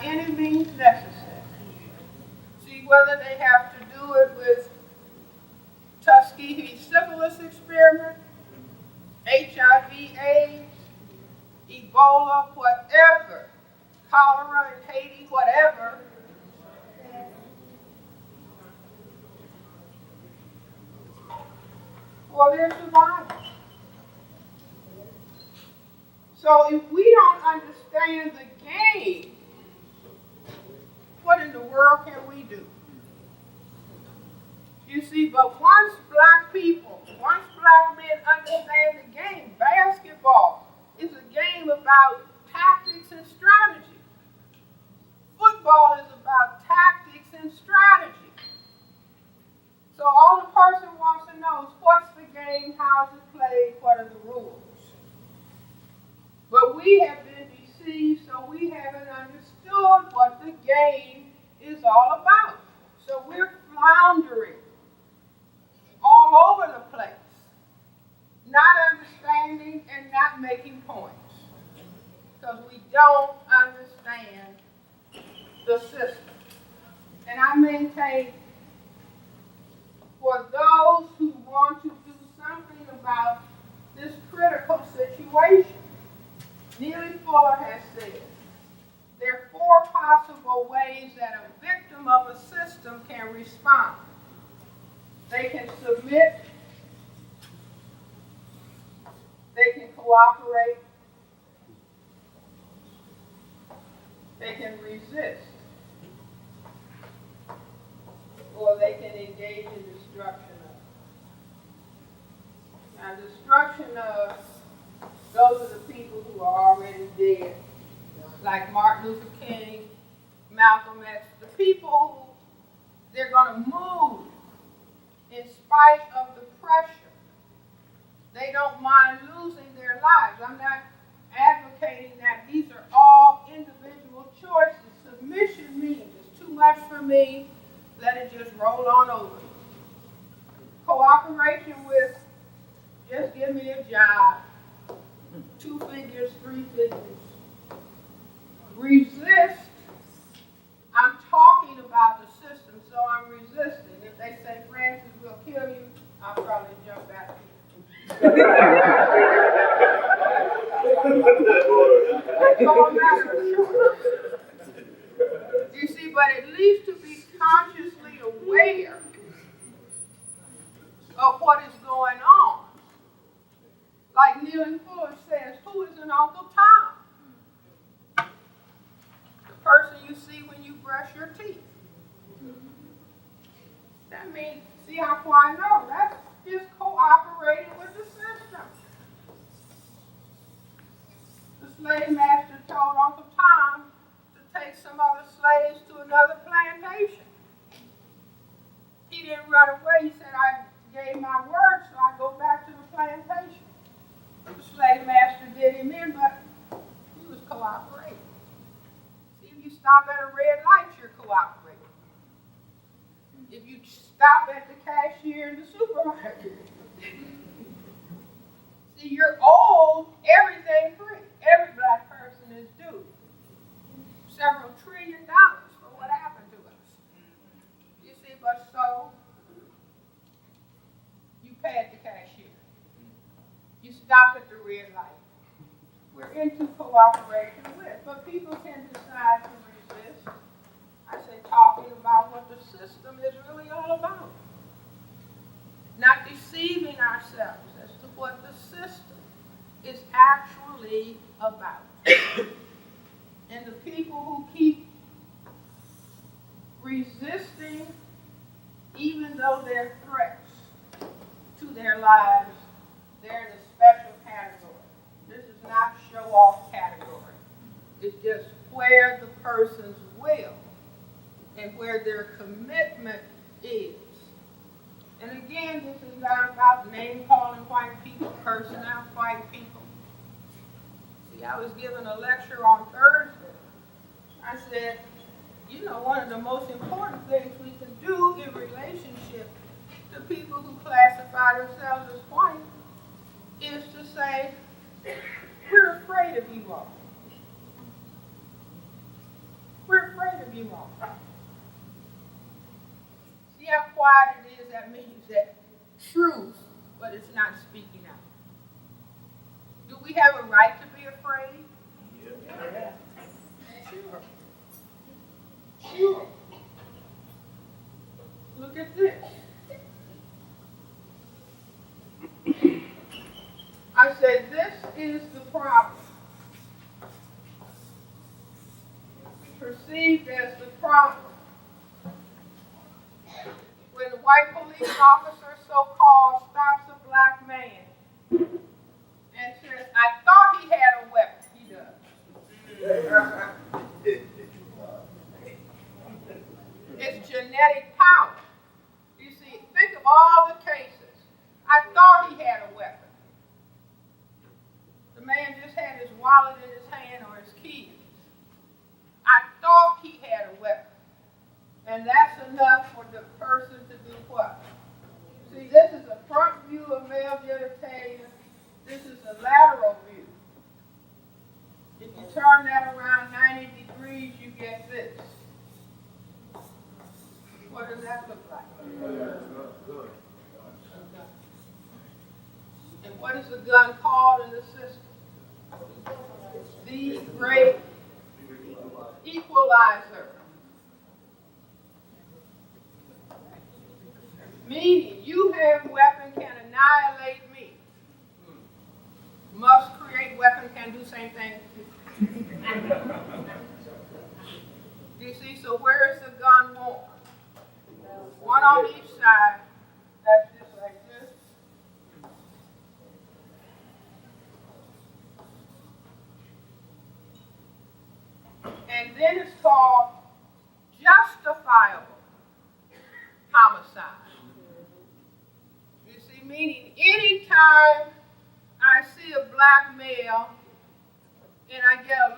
any means necessary. See, whether they have to do it with Tuskegee syphilis experiment, HIV, AIDS, Ebola, whatever, cholera in Haiti, whatever, for their survival. So if we don't understand the game, what in the world can we do? You see, but once black men understand the game, basketball is a game about tactics and strategy. Football is about tactics and strategy. So all the person wants to know is what's the game, how is it played, what are the rules? But we have been deceived, so we haven't understood what the game is all about. So we're floundering all over the place, not understanding and not making points, because we don't understand the system. And I maintain, for those who want to do something about this critical situation, Neely Fuller has said, there are 4 possible ways that a victim of a system can respond. They can submit, they can cooperate, they can resist, or they can engage in destruction of. Now, destruction of, those are the people who are already dead, like Martin Luther King, Malcolm X, the people who they're going to move in spite of the pressure. They don't mind losing their lives. I'm not advocating that. These are all individual choices. Submission means it's too much for me, let it just roll on over. Cooperation with, just give me a job, 2 figures, 3 figures. Resist, I'm talking about the system, so I'm resisting. If they say, Francis, we'll kill you, I'll probably jump back to you. It's all a matter of choice. You see, but at least to be consciously aware of what is going on. Like Neely Fuller says, who is an Uncle Tom? The person you see when you brush your teeth. That means, see how I know? That's just cooperating with the system. The slave master told Uncle Tom to take some other slaves to another plantation. He didn't run away. He said, I gave my word, so I go back to the plantation. The slave master did him in, but he was cooperating. See, if you stop at a red light, you're cooperating. If you stop at the cashier in the supermarket, see, you're owed everything free. Every black person is due several $1 trillion for what happened to us. You see, but so you pay at the cashier. You stop at the red light. We're into cooperation with, but people can decide to resist. I say talking about what the system is really all about. Not deceiving ourselves as to what the system is actually about. And the people who keep resisting, even though they're threats to their lives, they're in a special category. This is not show-off category. It's just where the person's will and where their commitment is. And again, this is not about name-calling white people, cursing out white people. See, I was giving a lecture on Thursday. I said, you know, one of the most important things we can do in relationship to people who classify themselves as white is to say, we're afraid of you all. We're you all. See how quiet it is? That means that truth, but it's not speaking out. Do we have a right to be afraid? Yeah. Sure. Sure. Look at this. I said, this is the problem. Perceived as the problem. When the white police officer, so-called, stops a black man and says, I thought he had a weapon. He does. It's genetic power. You see, think of all the cases. I thought he had a weapon. The man just had his wallet in his hand or his keys. I thought he had a weapon. And that's enough for the person to do what? See, this is a front view of male genitalia. This is a lateral view. If you turn that around 90 degrees, you get this. What does that look like? And what is the gun called in the system? The great equalizer. Meaning, you have weapon can annihilate me. Must create weapon can do same thing. You see, so where is the gun worn? One on each side. That's just like this. And then it's called justifiable homicide. You see, meaning anytime I see a black male and I get a